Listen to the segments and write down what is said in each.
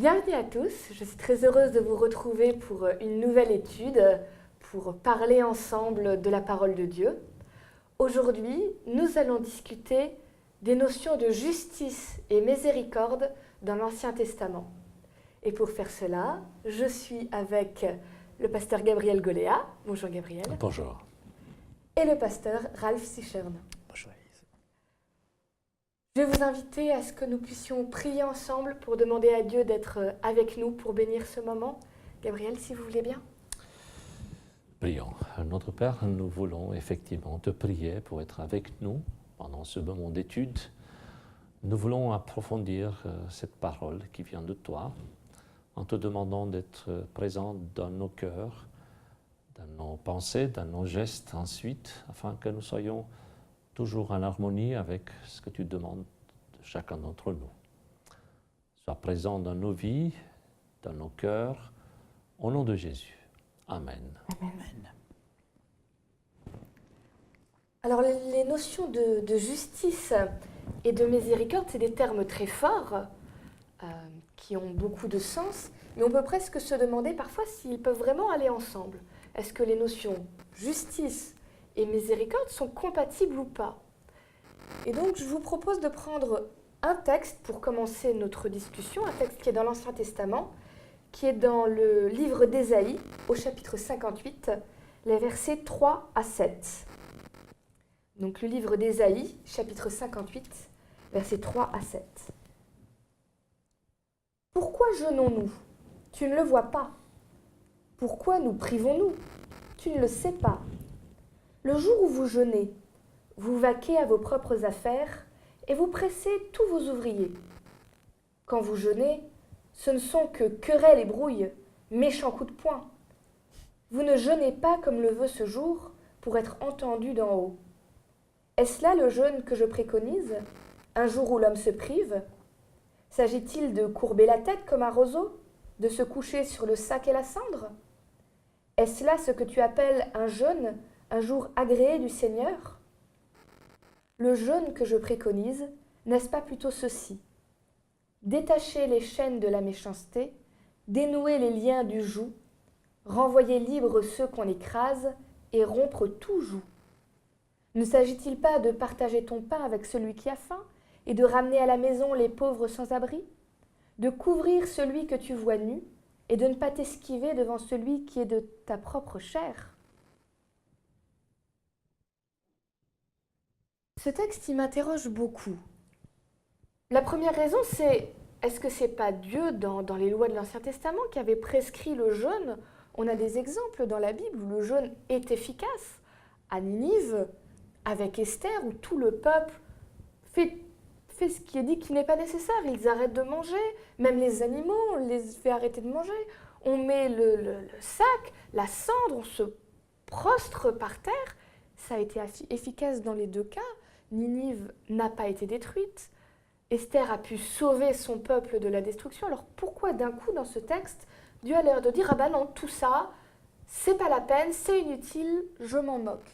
Bienvenue à tous, je suis très heureuse de vous retrouver pour une nouvelle étude, pour parler ensemble de la parole de Dieu. Aujourd'hui, nous allons discuter des notions de justice et miséricorde dans l'Ancien Testament. Et pour faire cela, je suis avec le pasteur Gabriel Goléa. Bonjour Gabriel. Bonjour. Et le pasteur Ralph Sichern. Bonjour Elise. Je vais vous inviter à ce que nous puissions prier ensemble pour demander à Dieu d'être avec nous pour bénir ce moment. Gabriel, si vous voulez bien. Prions. Notre Père, nous voulons effectivement te prier pour être avec nous pendant ce moment d'étude. Nous voulons approfondir cette parole qui vient de toi en te demandant d'être présent dans nos cœurs, dans nos pensées, dans nos gestes ensuite, afin que nous soyons toujours en harmonie avec ce que tu demandes de chacun d'entre nous. Sois présent dans nos vies, dans nos cœurs, au nom de Jésus. Amen. Amen. Alors les notions de justice et de miséricorde, c'est des termes très forts qui ont beaucoup de sens, mais on peut presque se demander parfois s'ils peuvent vraiment aller ensemble. Est-ce que les notions justice et miséricorde sont compatibles ou pas? Et donc je vous propose de prendre un texte pour commencer notre discussion, un texte qui est dans l'Ancien Testament, qui est dans le livre d'Ésaïe, au chapitre 58, les versets 3 à 7. Donc le livre d'Ésaïe, chapitre 58, versets 3 à 7. Pourquoi jeûnons-nous? Tu ne le vois pas. Pourquoi nous privons-nous? Tu ne le sais pas. Le jour où vous jeûnez, vous vaquez à vos propres affaires et vous pressez tous vos ouvriers. Quand vous jeûnez, ce ne sont que querelles et brouilles, méchants coups de poing. Vous ne jeûnez pas comme le veut ce jour pour être entendu d'en haut. Est-ce là le jeûne que je préconise, un jour où l'homme se prive? S'agit-il de courber la tête comme un roseau, de se coucher sur le sac et la cendre? Est-ce là ce que tu appelles un jeûne, un jour agréé du Seigneur? Le jeûne que je préconise, n'est-ce pas plutôt ceci? Détacher les chaînes de la méchanceté, dénouer les liens du joug, renvoyer libres ceux qu'on écrase et rompre tout joug. Ne s'agit-il pas de partager ton pain avec celui qui a faim et de ramener à la maison les pauvres sans abri, de couvrir celui que tu vois nu et de ne pas t'esquiver devant celui qui est de ta propre chair? Ce texte, il m'interroge beaucoup. La première raison, c'est, est-ce que c'est pas Dieu, dans les lois de l'Ancien Testament, qui avait prescrit le jeûne? On a des exemples dans la Bible où le jeûne est efficace. À Ninive, avec Esther, où tout le peuple fait ce qui est dit qui n'est pas nécessaire. Ils arrêtent de manger, même les animaux, on les fait arrêter de manger. On met le sac, la cendre, on se prostre par terre. Ça a été efficace dans les deux cas. Ninive n'a pas été détruite. Esther a pu sauver son peuple de la destruction. Alors pourquoi d'un coup dans ce texte, Dieu a l'air de dire « Ah ben non, tout ça, c'est pas la peine, c'est inutile, je m'en moque ».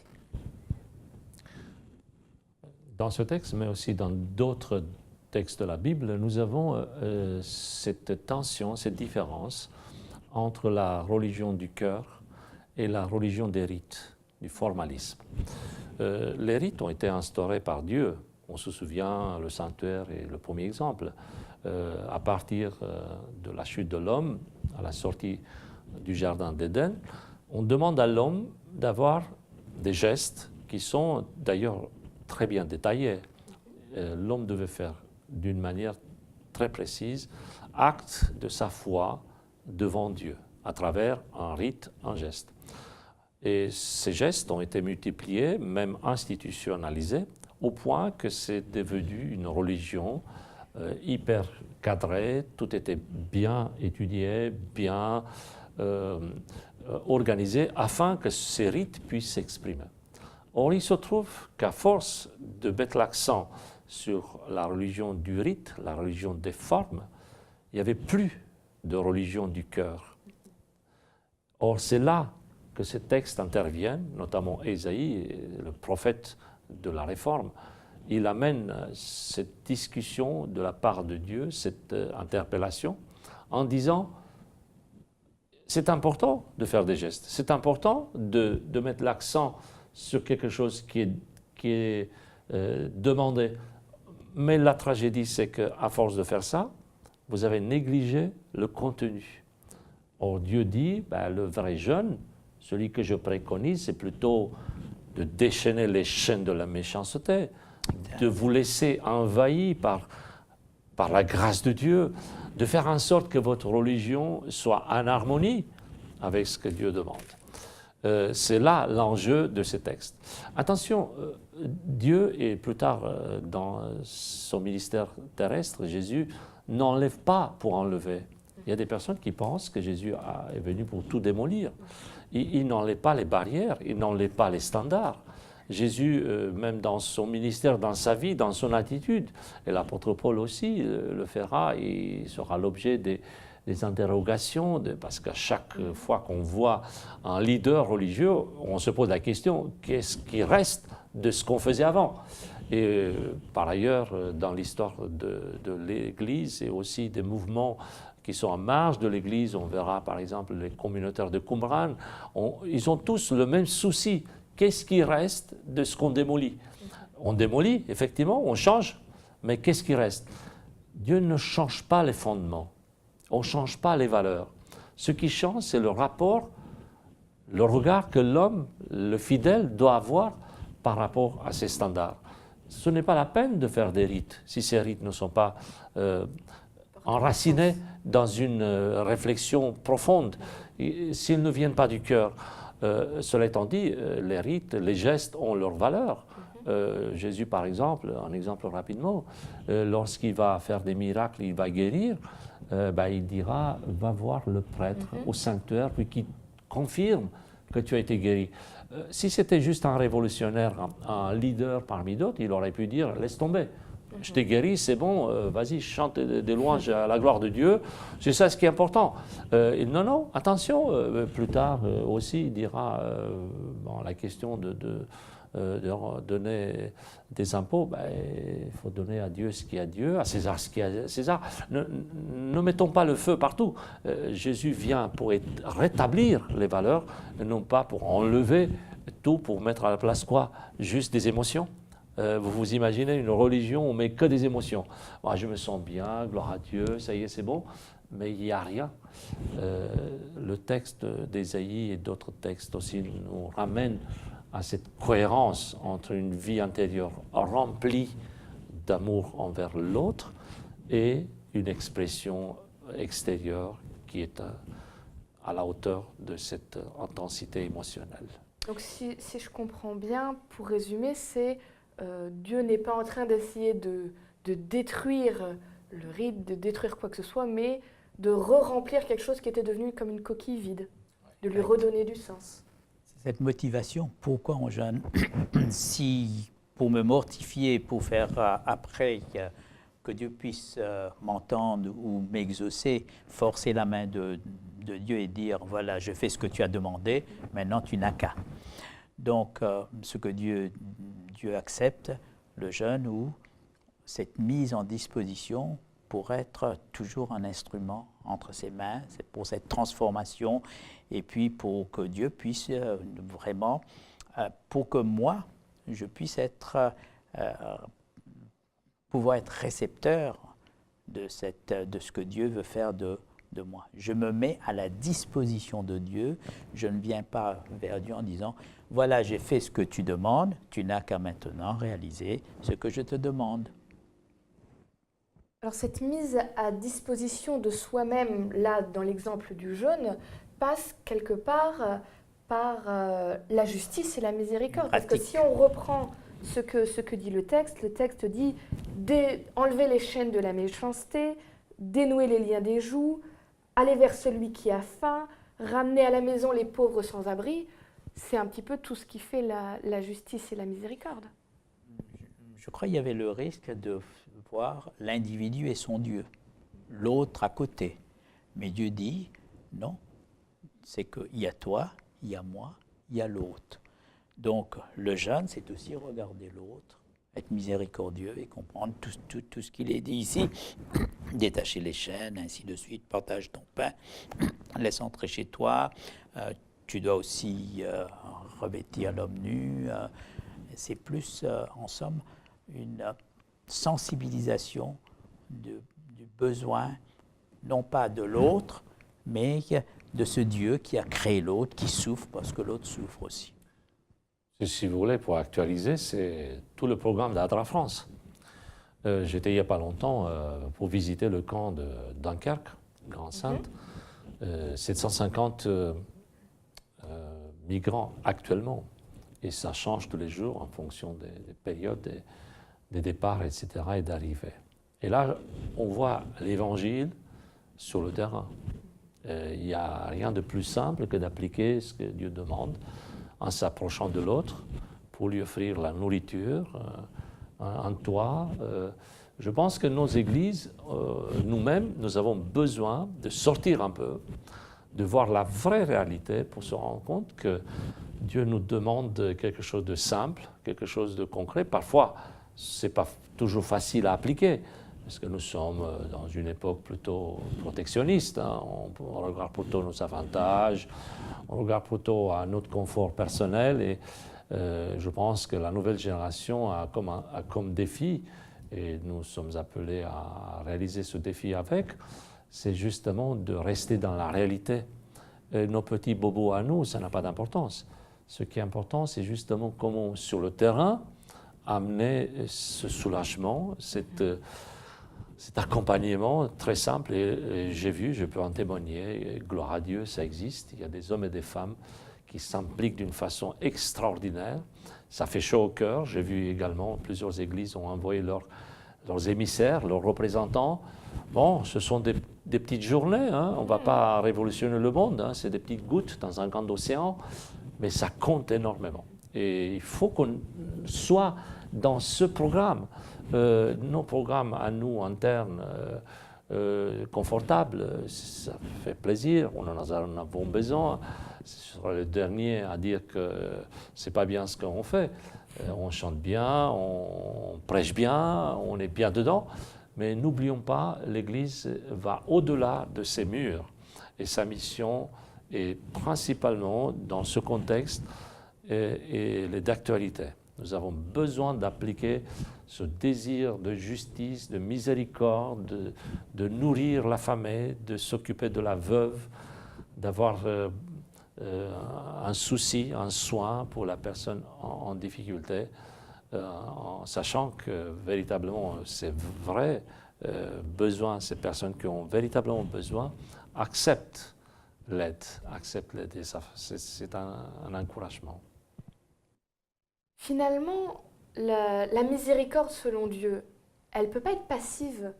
Dans ce texte, mais aussi dans d'autres textes de la Bible, nous avons cette tension, cette différence entre la religion du cœur et la religion des rites, du formalisme. Les rites ont été instaurés par Dieu. On se souvient, le sanctuaire est le premier exemple. À partir de la chute de l'homme, à la sortie du jardin d'Éden, on demande à l'homme d'avoir des gestes qui sont d'ailleurs très bien détaillés. L'homme devait faire d'une manière très précise acte de sa foi devant Dieu, à travers un rite, un geste. Et ces gestes ont été multipliés, même institutionnalisés, au point que c'est devenu une religion hyper cadrée, tout était bien étudié, bien organisé, afin que ces rites puissent s'exprimer. Or, il se trouve qu'à force de mettre l'accent sur la religion du rite, la religion des formes, il n'y avait plus de religion du cœur. Or, c'est là que ces textes interviennent, notamment Ésaïe, le prophète de la Réforme. Il amène cette discussion de la part de Dieu, cette interpellation, en disant c'est important de faire des gestes, c'est important de mettre l'accent sur quelque chose qui est demandé. Mais la tragédie, c'est qu'à force de faire ça, vous avez négligé le contenu. Or, Dieu dit, le vrai jeûne, celui que je préconise, c'est plutôt de déchaîner les chaînes de la méchanceté, de vous laisser envahi par la grâce de Dieu, de faire en sorte que votre religion soit en harmonie avec ce que Dieu demande. C'est là l'enjeu de ces textes. Attention, Dieu, et plus tard dans son ministère terrestre, Jésus n'enlève pas pour enlever. Il y a des personnes qui pensent que Jésus est venu pour tout démolir. Il n'enlève pas les barrières, il n'enlève pas les standards. Jésus, même dans son ministère, dans sa vie, dans son attitude, et l'apôtre Paul aussi le fera, il sera l'objet des interrogations, parce qu'à chaque fois qu'on voit un leader religieux, on se pose la question, qu'est-ce qui reste de ce qu'on faisait avant? Et par ailleurs, dans l'histoire de l'Église et aussi des mouvements qui sont en marge de l'Église, on verra par exemple les communautaires de Qumran, ils ont tous le même souci. Qu'est-ce qui reste de ce qu'on démolit? On démolit, effectivement, on change, mais qu'est-ce qui reste? Dieu ne change pas les fondements, on ne change pas les valeurs. Ce qui change, c'est le rapport, le regard que l'homme, le fidèle, doit avoir par rapport à ces standards. Ce n'est pas la peine de faire des rites, si ces rites ne sont pas enracinés dans une réflexion profonde, s'ils ne viennent pas du cœur. Cela étant dit, les rites, les gestes ont leur valeur. Jésus, par exemple, un exemple rapidement, lorsqu'il va faire des miracles, il va guérir, il dira, va voir le prêtre au sanctuaire, puis qui confirme que tu as été guéri. Si c'était juste un révolutionnaire, un leader parmi d'autres, il aurait pu dire, laisse tomber. Je t'ai guéri, c'est bon, vas-y, chante des louanges à la gloire de Dieu, c'est ça ce qui est important. Non, attention, plus tard aussi, il dira, la question de donner des impôts, il faut donner à Dieu ce qui est à Dieu, à César ce qui est à César. Ne mettons pas le feu partout. Jésus vient pour rétablir les valeurs, non pas pour enlever tout, pour mettre à la place quoi? Juste des émotions. Vous vous imaginez une religion où on ne met que des émotions. Moi, je me sens bien, gloire à Dieu, ça y est, c'est bon, mais il n'y a rien. Le texte d'Ésaïe et d'autres textes aussi nous ramènent à cette cohérence entre une vie intérieure remplie d'amour envers l'autre et une expression extérieure qui est à la hauteur de cette intensité émotionnelle. Donc si je comprends bien, pour résumer, c'est Dieu n'est pas en train d'essayer de détruire le rite, de détruire quoi que ce soit, mais de re-remplir quelque chose qui était devenu comme une coquille vide, de lui redonner du sens. Cette motivation, pourquoi on jeûne? Si pour me mortifier, pour faire après que Dieu puisse m'entendre ou m'exaucer, forcer la main de Dieu et dire, voilà, je fais ce que tu as demandé, maintenant tu n'as qu'à. Donc, ce que Dieu accepte, le jeûne ou cette mise en disposition pour être toujours un instrument entre ses mains, c'est pour cette transformation, et puis pour que Dieu puisse vraiment, pour que moi, je puisse pouvoir être récepteur de ce que Dieu veut faire de moi. Je me mets à la disposition de Dieu, je ne viens pas vers Dieu en disant « Voilà, j'ai fait ce que tu demandes, tu n'as qu'à maintenant réaliser ce que je te demande. » Alors cette mise à disposition de soi-même, là, dans l'exemple du jeûne, passe quelque part par la justice et la miséricorde. Parce que si on reprend ce que dit le texte dit enlever les chaînes de la méchanceté, dénouer les liens des jougs, aller vers celui qui a faim, ramener à la maison les pauvres sans abri. C'est un petit peu tout ce qui fait la justice et la miséricorde. Je crois qu'il y avait le risque de voir l'individu et son Dieu, l'autre à côté. Mais Dieu dit, non, c'est qu'il y a toi, il y a moi, il y a l'autre. Donc le jeûne, c'est aussi regarder l'autre, être miséricordieux et comprendre tout ce qu'il est dit ici. détacher les chaînes, ainsi de suite, partage ton pain, laisse entrer chez toi. Tu dois aussi revêtir l'homme nu. C'est plus, en somme, une sensibilisation du besoin, non pas de l'autre, mais de ce Dieu qui a créé l'autre, qui souffre parce que l'autre souffre aussi. Si vous voulez, pour actualiser, c'est tout le programme d'Adra France. J'étais il n'y a pas longtemps pour visiter le camp de Dunkerque, Grande-Sainte. 750 migrants actuellement. Et ça change tous les jours en fonction des périodes, des départs, etc. et d'arrivées. Et là, on voit l'évangile sur le terrain. Il n'y a rien de plus simple que d'appliquer ce que Dieu demande en s'approchant de l'autre pour lui offrir la nourriture, un toit. Je pense que nos églises, nous-mêmes, nous avons besoin de sortir un peu, de voir la vraie réalité pour se rendre compte que Dieu nous demande quelque chose de simple, quelque chose de concret. Parfois, ce n'est pas toujours facile à appliquer, parce que nous sommes dans une époque plutôt protectionniste. Hein. On regarde plutôt nos avantages, on regarde plutôt à notre confort personnel. Et je pense que la nouvelle génération a comme défi, et nous sommes appelés à réaliser ce défi avec, c'est justement de rester dans la réalité. Et nos petits bobos à nous, ça n'a pas d'importance. Ce qui est important, c'est justement comment, sur le terrain, amener ce soulagement, cet accompagnement très simple. Et j'ai vu, je peux en témoigner, et gloire à Dieu, ça existe. Il y a des hommes et des femmes qui s'impliquent d'une façon extraordinaire. Ça fait chaud au cœur. J'ai vu également, plusieurs églises ont envoyé leurs émissaires, leurs représentants. Bon, ce sont des petites journées, hein. On ne va pas révolutionner le monde, hein. C'est des petites gouttes dans un grand océan, mais ça compte énormément. Et il faut qu'on soit dans ce programme. Nos programmes à nous, internes, confortables, ça fait plaisir, on en avons besoin. Ce sera le dernier à dire que ce n'est pas bien ce qu'on fait. On chante bien, on prêche bien, on est bien dedans. Mais n'oublions pas, l'Église va au-delà de ses murs. Et sa mission est principalement dans ce contexte et d'actualité. Nous avons besoin d'appliquer ce désir de justice, de miséricorde, de nourrir l'affamé, de s'occuper de la veuve, d'avoir un souci, un soin pour la personne en difficulté, en sachant que véritablement ces vrais besoins, ces personnes qui ont véritablement besoin, acceptent l'aide. Et ça, c'est un encouragement. Finalement, la miséricorde selon Dieu, elle ne peut pas être passive.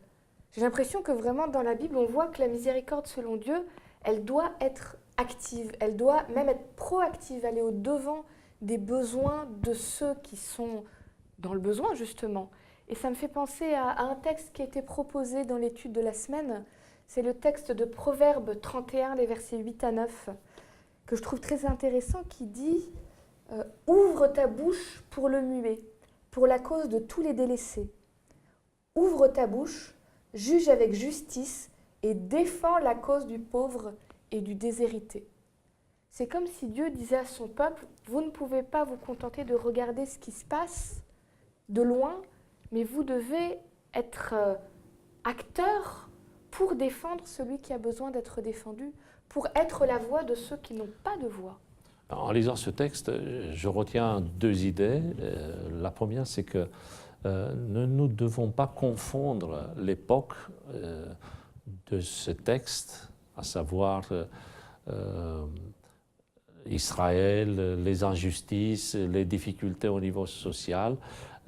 J'ai l'impression que vraiment dans la Bible, on voit que la miséricorde selon Dieu, elle doit être active, elle doit même être proactive, aller au-devant des besoins de ceux qui sont dans le besoin, justement. Et ça me fait penser à un texte qui a été proposé dans l'étude de la semaine. C'est le texte de Proverbes 31, les versets 8 à 9, que je trouve très intéressant, qui dit « Ouvre ta bouche pour le muet, pour la cause de tous les délaissés. Ouvre ta bouche, juge avec justice et défends la cause du pauvre et du déshérité. » C'est comme si Dieu disait à son peuple, vous ne pouvez pas vous contenter de regarder ce qui se passe de loin, mais vous devez être acteur pour défendre celui qui a besoin d'être défendu, pour être la voix de ceux qui n'ont pas de voix. En lisant ce texte, je retiens deux idées. La première, c'est que nous ne devons pas confondre l'époque de ce texte, à savoir Israël, les injustices, les difficultés au niveau social,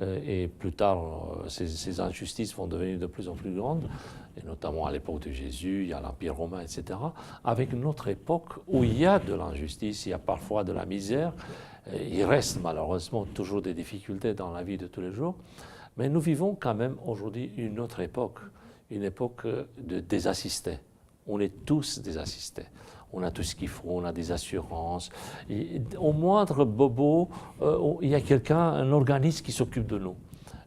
et plus tard, ces injustices vont devenir de plus en plus grandes, et notamment à l'époque de Jésus, il y a l'Empire romain, etc., avec notre époque où il y a de l'injustice, il y a parfois de la misère, il reste malheureusement toujours des difficultés dans la vie de tous les jours, mais nous vivons quand même aujourd'hui une autre époque, une époque de désassistés. On est tous désassistés. On a tout ce qu'il faut, on a des assurances. Et au moindre bobo, il y a quelqu'un, un organisme qui s'occupe de nous.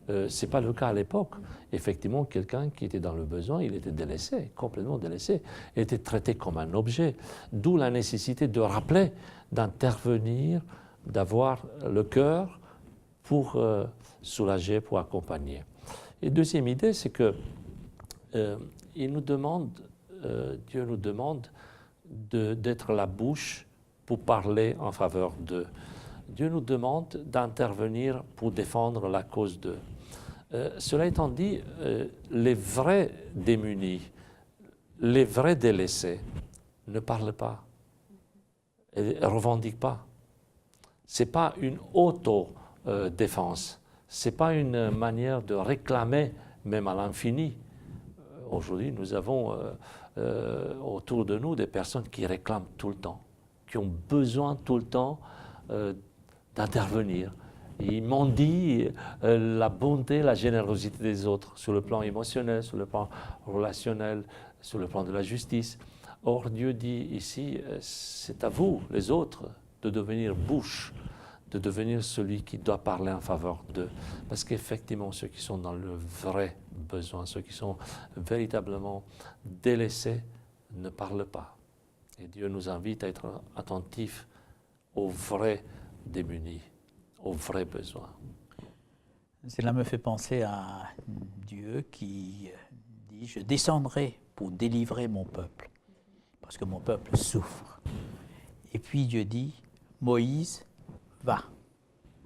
Ce n'est pas le cas à l'époque. Effectivement, quelqu'un qui était dans le besoin, il était délaissé, complètement délaissé, il était traité comme un objet. D'où la nécessité de rappeler, d'intervenir, d'avoir le cœur pour soulager, pour accompagner. Et deuxième idée, c'est que Dieu nous demande d'être la bouche pour parler en faveur d'eux. Dieu nous demande d'intervenir pour défendre la cause d'eux. Cela étant dit, les vrais démunis, les vrais délaissés ne parlent pas, ne revendiquent pas. Ce n'est pas une auto-défense, ce n'est pas une manière de réclamer même à l'infini. Aujourd'hui, nous avons autour de nous des personnes qui réclament tout le temps, qui ont besoin tout le temps d'intervenir. Ils mendient la bonté, la générosité des autres sur le plan émotionnel, sur le plan relationnel, sur le plan de la justice. Or, Dieu dit ici, c'est à vous, les autres, de devenir bouche, de devenir celui qui doit parler en faveur d'eux. Parce qu'effectivement, ceux qui sont dans le vrai besoin, ceux qui sont véritablement délaissés, ne parlent pas. Et Dieu nous invite à être attentifs aux vrais démunis, aux vrais besoins. Cela me fait penser à Dieu qui dit « Je descendrai pour délivrer mon peuple, parce que mon peuple souffre. » Et puis Dieu dit « Moïse, va,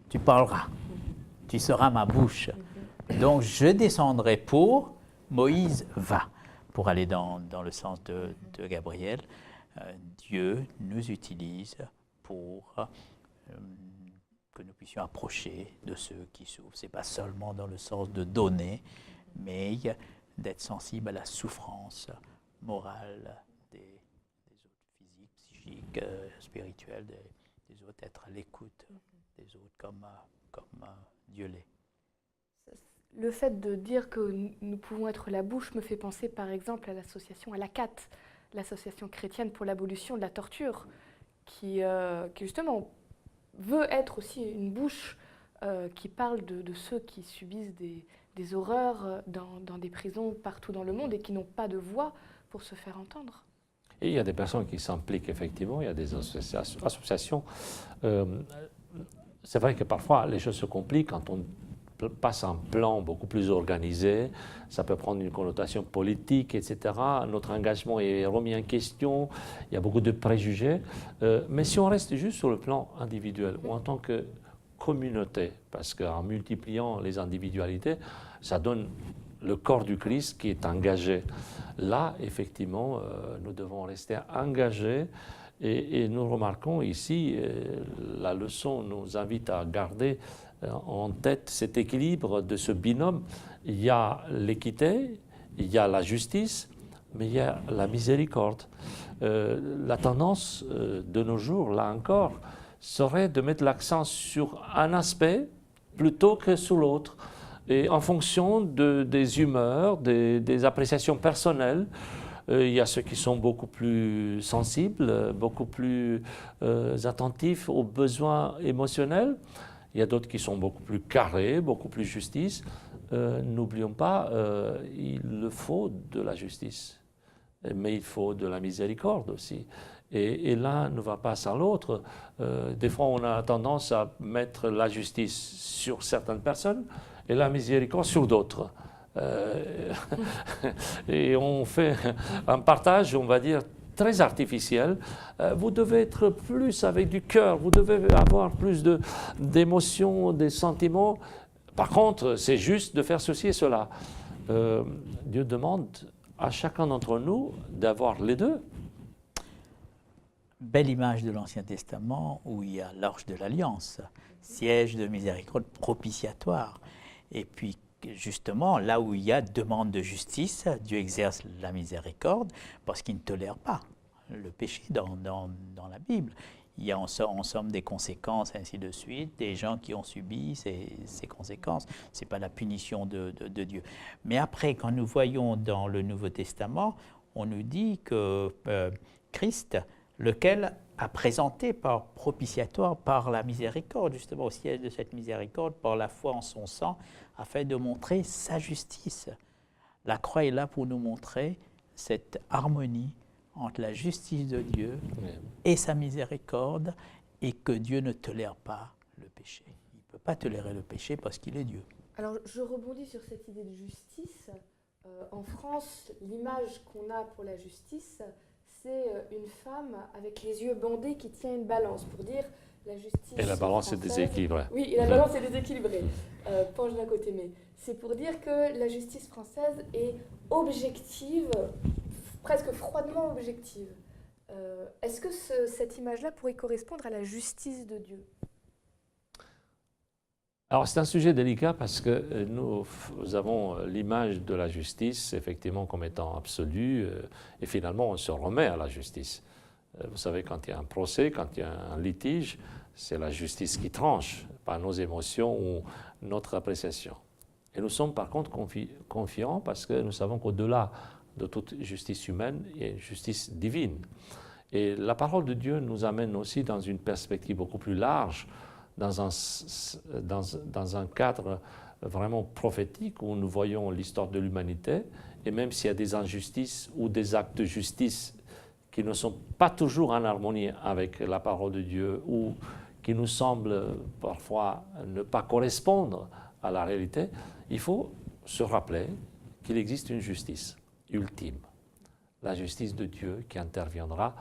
tu parleras, tu seras ma bouche. Donc je descendrai pour, Moïse, va. » Pour aller dans le sens de Gabriel, Dieu nous utilise pour que nous puissions approcher de ceux qui souffrent. Ce n'est pas seulement dans le sens de donner, mais d'être sensible à la souffrance morale des autres, physiques, psychiques, spirituelles, des autres, être à l'écoute des autres comme Dieu l'est. Le fait de dire que nous pouvons être la bouche me fait penser par exemple à l'association, à l'ACAT, l'association chrétienne pour l'abolition de la torture, qui justement veut être aussi une bouche qui parle de ceux qui subissent des horreurs dans des prisons partout dans le monde et qui n'ont pas de voix pour se faire entendre. Et il y a des personnes qui s'impliquent effectivement, il y a des associations. C'est vrai que parfois les choses se compliquent quand on passe un plan beaucoup plus organisé, ça peut prendre une connotation politique, etc. Notre engagement est remis en question, il y a beaucoup de préjugés. Mais si on reste juste sur le plan individuel ou en tant que communauté, parce qu'en multipliant les individualités, ça donne le corps du Christ qui est engagé. Là, effectivement, nous devons rester engagés et nous remarquons ici, la leçon nous invite à garder en tête cet équilibre de ce binôme. Il y a l'équité, il y a la justice, mais il y a la miséricorde. La tendance de nos jours, là encore, serait de mettre l'accent sur un aspect plutôt que sur l'autre. Et en fonction des humeurs, des appréciations personnelles, il y a ceux qui sont beaucoup plus sensibles, beaucoup plus attentifs aux besoins émotionnels. Il y a d'autres qui sont beaucoup plus carrés, beaucoup plus justice. N'oublions pas, il faut de la justice, mais il faut de la miséricorde aussi. Et l'un ne va pas sans l'autre. Des fois, on a tendance à mettre la justice sur certaines personnes et la miséricorde sur d'autres. Et on fait un partage, on va dire, très artificiel. Vous devez être plus avec du cœur, vous devez avoir plus d'émotions, des sentiments. Par contre, c'est juste de faire ceci et cela. Dieu demande à chacun d'entre nous d'avoir les deux. Belle image de l'Ancien Testament où il y a l'Arche de l'Alliance, siège de miséricorde propitiatoire. Et puis, justement, là où il y a demande de justice, Dieu exerce la miséricorde parce qu'il ne tolère pas le péché dans la Bible. Il y a en somme des conséquences, ainsi de suite, des gens qui ont subi ces conséquences. Ce n'est pas la punition de Dieu. Mais après, quand nous voyons dans le Nouveau Testament, on nous dit que Christ, lequel à présenter par propitiatoire par la miséricorde, justement au siège de cette miséricorde, par la foi en son sang, afin de montrer sa justice. La croix est là pour nous montrer cette harmonie entre la justice de Dieu et sa miséricorde, et que Dieu ne tolère pas le péché. Il ne peut pas tolérer le péché parce qu'il est Dieu. Alors, je rebondis sur cette idée de justice. En France, l'image qu'on a pour la justice, c'est une femme avec les yeux bandés qui tient une balance pour dire la justice. Et la balance est française, déséquilibrée. Oui, et la balance est déséquilibrée. Penche d'un côté, mais c'est pour dire que la justice française est objective, presque froidement objective. Est-ce que cette image-là pourrait correspondre à la justice de Dieu ? Alors c'est un sujet délicat parce que nous avons l'image de la justice effectivement comme étant absolue et finalement on se remet à la justice. Vous savez, quand il y a un procès, quand il y a un litige, c'est la justice qui tranche, pas nos émotions ou notre appréciation. Et nous sommes par contre confiants parce que nous savons qu'au-delà de toute justice humaine, il y a une justice divine. Et la parole de Dieu nous amène aussi dans une perspective beaucoup plus large, dans un cadre vraiment prophétique où nous voyons l'histoire de l'humanité, et même s'il y a des injustices ou des actes de justice qui ne sont pas toujours en harmonie avec la parole de Dieu ou qui nous semblent parfois ne pas correspondre à la réalité, il faut se rappeler qu'il existe une justice ultime, la justice de Dieu qui interviendra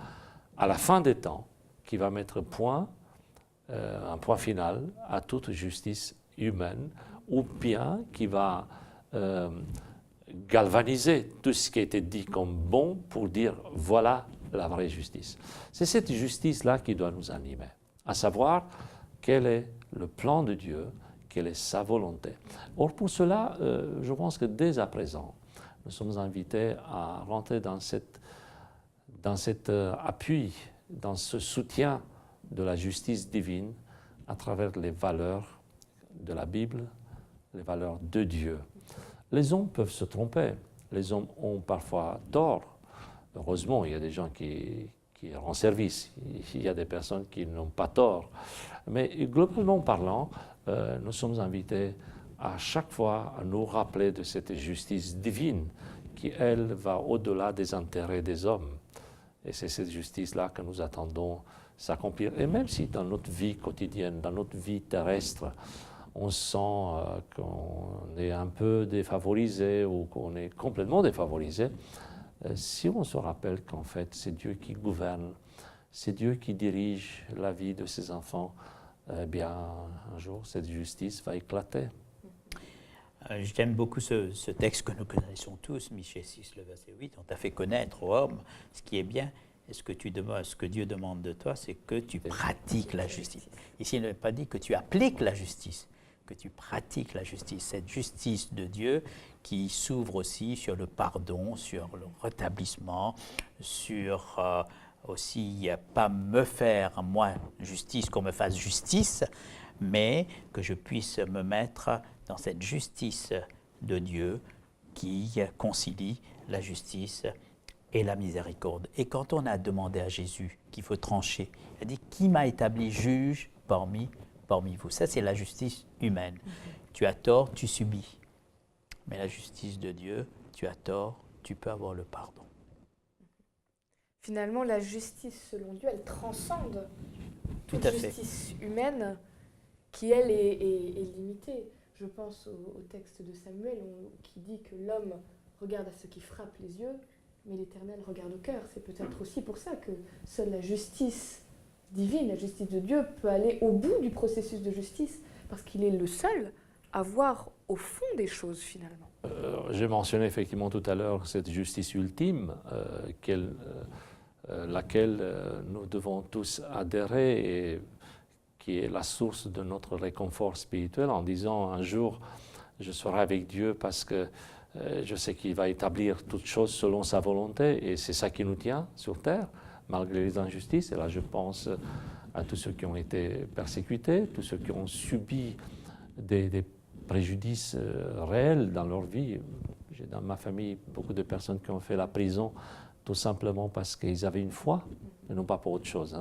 à la fin des temps, qui va mettre un point final à toute justice humaine, ou bien qui va galvaniser tout ce qui a été dit comme bon pour dire voilà la vraie justice. C'est cette justice-là qui doit nous animer, à savoir quel est le plan de Dieu, quelle est sa volonté. Or pour cela, je pense que dès à présent, nous sommes invités à rentrer dans cet appui, dans ce soutien de la justice divine à travers les valeurs de la Bible, les valeurs de Dieu. Les hommes peuvent se tromper, les hommes ont parfois tort. Heureusement, il y a des gens qui rendent service, il y a des personnes qui n'ont pas tort. Mais globalement parlant, nous sommes invités à chaque fois à nous rappeler de cette justice divine qui, elle, va au-delà des intérêts des hommes. Et c'est cette justice-là que nous attendons s'accomplir. Et même si dans notre vie quotidienne, dans notre vie terrestre, on sent qu'on est un peu défavorisé ou qu'on est complètement défavorisé, si on se rappelle qu'en fait c'est Dieu qui gouverne, c'est Dieu qui dirige la vie de ses enfants, eh bien un jour cette justice va éclater. J'aime beaucoup ce texte que nous connaissons tous, Michée 6, le verset 8. On t'a fait connaître, ô homme, ce qui est bien. Et ce que Dieu demande de toi, c'est que tu pratiques la justice. Ici, il n'a pas dit que tu appliques la justice, que tu pratiques la justice. Cette justice de Dieu qui s'ouvre aussi sur le pardon, sur le rétablissement, sur aussi pas me faire, moi, justice, qu'on me fasse justice, mais que je puisse me mettre dans cette justice de Dieu qui concilie la justice et la miséricorde. Et quand on a demandé à Jésus qu'il faut trancher, il a dit « Qui m'a établi juge parmi vous ?» Ça, c'est la justice humaine. Tu as tort, tu subis. Mais la justice de Dieu, tu as tort, tu peux avoir le pardon. Finalement, la justice selon Dieu, elle transcende toute Tout à fait. justice humaine qui, elle, est limitée. Je pense au texte de Samuel qui dit que l'homme regarde à ce qui frappe les yeux, mais l'Éternel regarde au cœur. C'est peut-être aussi pour ça que seule la justice divine, la justice de Dieu, peut aller au bout du processus de justice, parce qu'il est le seul à voir au fond des choses, finalement. J'ai mentionné effectivement tout à l'heure cette justice ultime, laquelle nous devons tous adhérer et qui est la source de notre réconfort spirituel, en disant un jour je serai avec Dieu parce que je sais qu'il va établir toutes choses selon sa volonté, et c'est ça qui nous tient sur terre, malgré les injustices. Et là, je pense à tous ceux qui ont été persécutés, tous ceux qui ont subi des préjudices réels dans leur vie. J'ai dans ma famille beaucoup de personnes qui ont fait la prison tout simplement parce qu'ils avaient une foi, et non pas pour autre chose.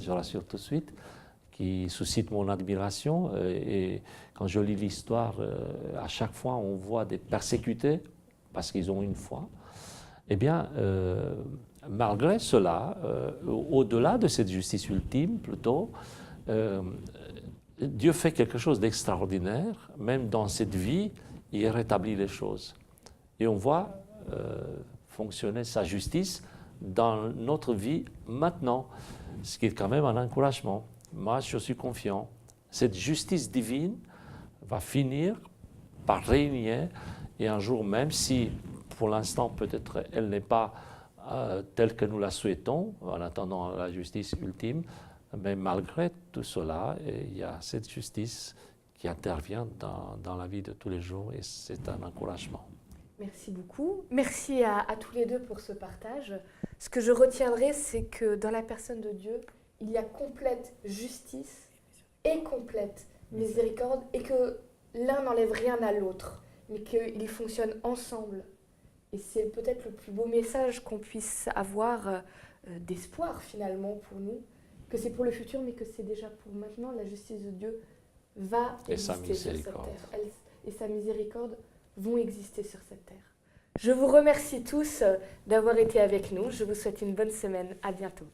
je rassure tout de suite, qui suscite mon admiration. Et quand je lis l'histoire, à chaque fois on voit des persécutés parce qu'ils ont une foi. Eh bien, malgré cela, au-delà de cette justice ultime, plutôt, Dieu fait quelque chose d'extraordinaire, même dans cette vie, il rétablit les choses. Et on voit fonctionner sa justice dans notre vie maintenant, ce qui est quand même un encouragement. Moi, je suis confiant. Cette justice divine va finir par régner, et un jour, même si pour l'instant peut-être elle n'est pas telle que nous la souhaitons, en attendant la justice ultime, mais malgré tout cela, il y a cette justice qui intervient dans la vie de tous les jours, et c'est un encouragement. Merci beaucoup. Merci à tous les deux pour ce partage. Ce que je retiendrai, c'est que dans la personne de Dieu, il y a complète justice et complète miséricorde, et que l'un n'enlève rien à l'autre, mais qu'ils fonctionnent ensemble. Et c'est peut-être le plus beau message qu'on puisse avoir d'espoir finalement pour nous, que c'est pour le futur, mais que c'est déjà pour maintenant. La justice de Dieu va exister sur cette terre. Et sa miséricorde vont exister sur cette terre. Je vous remercie tous d'avoir été avec nous. Je vous souhaite une bonne semaine. À bientôt.